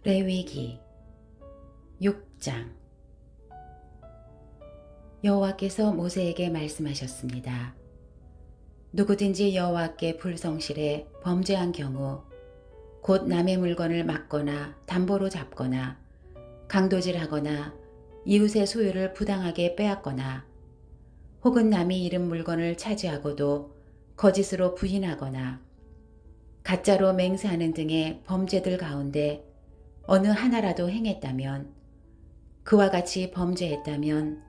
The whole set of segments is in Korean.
레위기 6장. 여호와께서 모세에게 말씀하셨습니다. 누구든지 여호와께 불성실해 범죄한 경우 곧 남의 물건을 막거나 담보로 잡거나 강도질하거나 이웃의 소유를 부당하게 빼앗거나 혹은 남이 잃은 물건을 차지하고도 거짓으로 부인하거나 가짜로 맹세하는 등의 범죄들 가운데 어느 하나라도 행했다면, 그와 같이 범죄했다면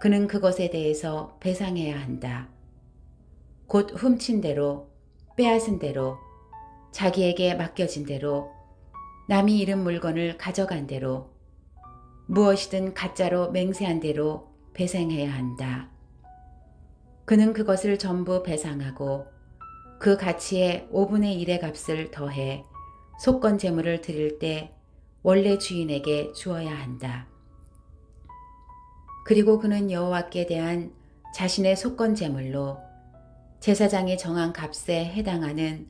그는 그것에 대해서 배상해야 한다. 곧 훔친 대로, 빼앗은 대로, 자기에게 맡겨진 대로, 남이 잃은 물건을 가져간 대로, 무엇이든 가짜로 맹세한 대로 배상해야 한다. 그는 그것을 전부 배상하고 그 가치의 5분의 1의 값을 더해 속건 제물을 드릴 때 원래 주인에게 주어야 한다. 그리고 그는 여호와께 대한 자신의 속건 제물로 제사장이 정한 값에 해당하는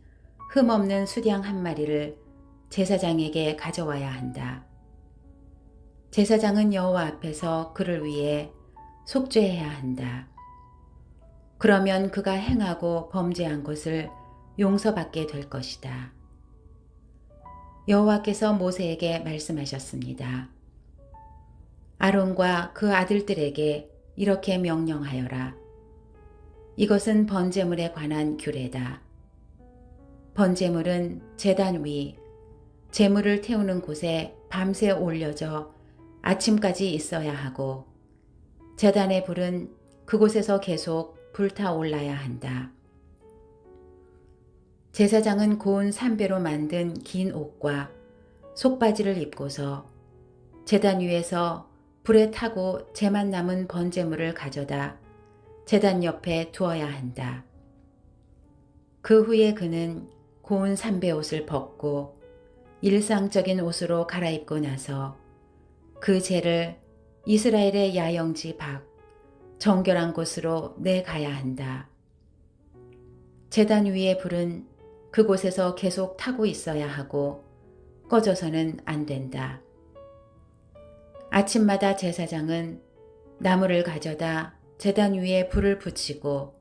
흠없는 수량 한 마리를 제사장에게 가져와야 한다. 제사장은 여호와 앞에서 그를 위해 속죄해야 한다. 그러면 그가 행하고 범죄한 것을 용서받게 될 것이다. 여호와께서 모세에게 말씀하셨습니다. 아론과 그 아들들에게 이렇게 명령하여라. 이것은 번제물에 관한 규례다. 번제물은 제단 위, 제물을 태우는 곳에 밤새 올려져 아침까지 있어야 하고, 제단의 불은 그곳에서 계속 불타올라야 한다. 제사장은 고운 삼배로 만든 긴 옷과 속바지를 입고서 제단 위에서 불에 타고 재만 남은 번제물을 가져다 제단 옆에 두어야 한다. 그 후에 그는 고운 삼배 옷을 벗고 일상적인 옷으로 갈아입고 나서 그 재를 이스라엘의 야영지 밖 정결한 곳으로 내가야 한다. 제단 위의 불은 그곳에서 계속 타고 있어야 하고 꺼져서는 안 된다. 아침마다 제사장은 나무를 가져다 제단 위에 불을 붙이고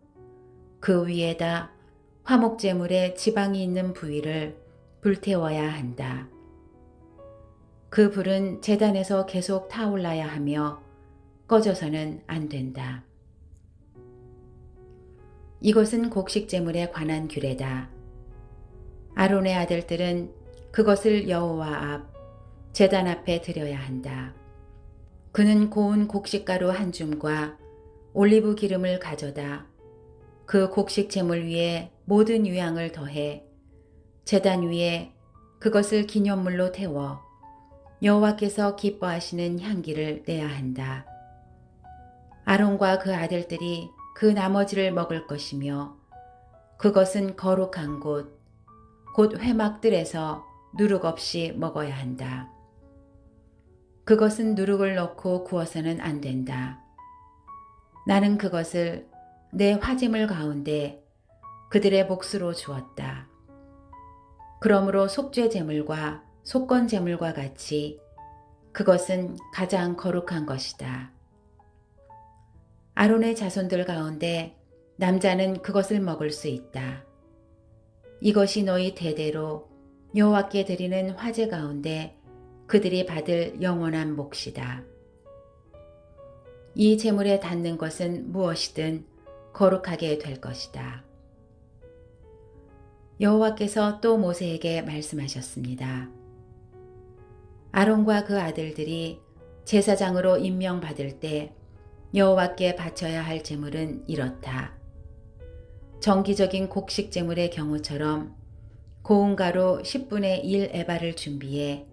그 위에다 화목제물에 지방이 있는 부위를 불태워야 한다. 그 불은 제단에서 계속 타올라야 하며 꺼져서는 안 된다. 이것은 곡식제물에 관한 규례다. 아론의 아들들은 그것을 여호와 앞 제단 앞에 드려야 한다. 그는 고운 곡식가루 한 줌과 올리브 기름을 가져다 그 곡식 제물 위에 모든 유향을 더해 제단 위에 그것을 기념물로 태워 여호와께서 기뻐하시는 향기를 내야 한다. 아론과 그 아들들이 그 나머지를 먹을 것이며 그것은 거룩한 곳, 곧 회막들에서 누룩 없이 먹어야 한다. 그것은 누룩을 넣고 구워서는 안 된다. 나는 그것을 내 화제물 가운데 그들의 몫으로 주었다. 그러므로 속죄 제물과 속건 제물과 같이 그것은 가장 거룩한 것이다. 아론의 자손들 가운데 남자는 그것을 먹을 수 있다. 이것이 너희 대대로 여호와께 드리는 화제 가운데 그들이 받을 영원한 몫이다. 이 제물에 닿는 것은 무엇이든 거룩하게 될 것이다. 여호와께서 또 모세에게 말씀하셨습니다. 아론과 그 아들들이 제사장으로 임명받을 때 여호와께 바쳐야 할 제물은 이렇다. 정기적인 곡식 제물의 경우처럼 고운 가루 10분의 1 에바를 준비해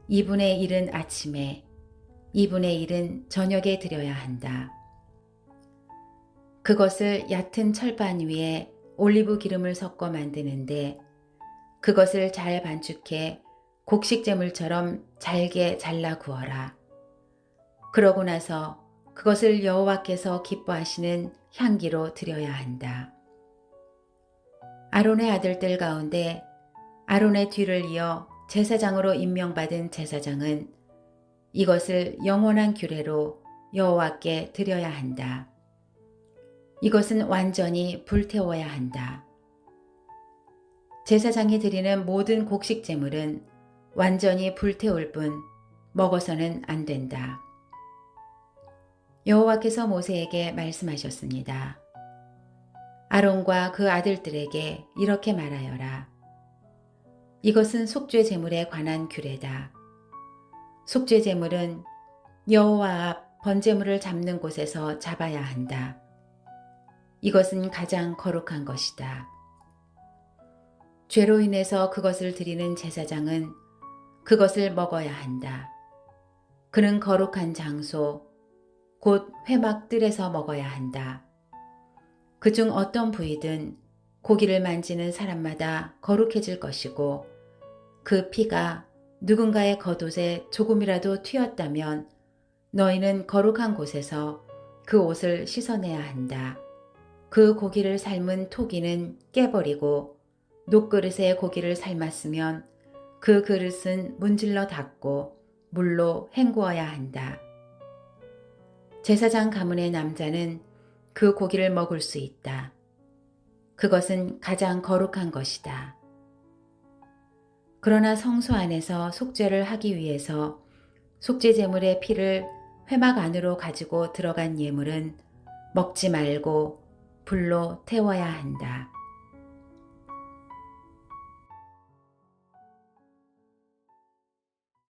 2분의 1은 아침에 2분의 1은 저녁에 드려야 한다. 그것을 얕은 철판 위에 올리브 기름을 섞어 만드는데 그것을 잘 반죽해 곡식 제물처럼 잘게 잘라 구워라. 그러고 나서 그것을 여호와께서 기뻐하시는 향기로 드려야 한다. 아론의 아들들 가운데 아론의 뒤를 이어 제사장으로 임명받은 제사장은 이것을 영원한 규례로 여호와께 드려야 한다. 이것은 완전히 불태워야 한다. 제사장이 드리는 모든 곡식 제물은 완전히 불태울 뿐 먹어서는 안 된다. 여호와께서 모세에게 말씀하셨습니다. 아론과 그 아들들에게 이렇게 말하여라. 이것은 속죄 제물에 관한 규례다. 속죄 제물은 여호와 앞 번제물을 잡는 곳에서 잡아야 한다. 이것은 가장 거룩한 것이다. 죄로 인해서 그것을 드리는 제사장은 그것을 먹어야 한다. 그는 거룩한 장소, 곧 회막들에서 먹어야 한다. 그중 어떤 부위든 고기를 만지는 사람마다 거룩해질 것이고 그 피가 누군가의 겉옷에 조금이라도 튀었다면 너희는 거룩한 곳에서 그 옷을 씻어내야 한다. 그 고기를 삶은 토기는 깨버리고 녹그릇에 고기를 삶았으면 그 그릇은 문질러 닫고 물로 헹구어야 한다. 제사장 가문의 남자는 그 고기를 먹을 수 있다. 그것은 가장 거룩한 것이다. 그러나 성소 안에서 속죄를 하기 위해서 속죄 제물의 피를 회막 안으로 가지고 들어간 예물은 먹지 말고 불로 태워야 한다.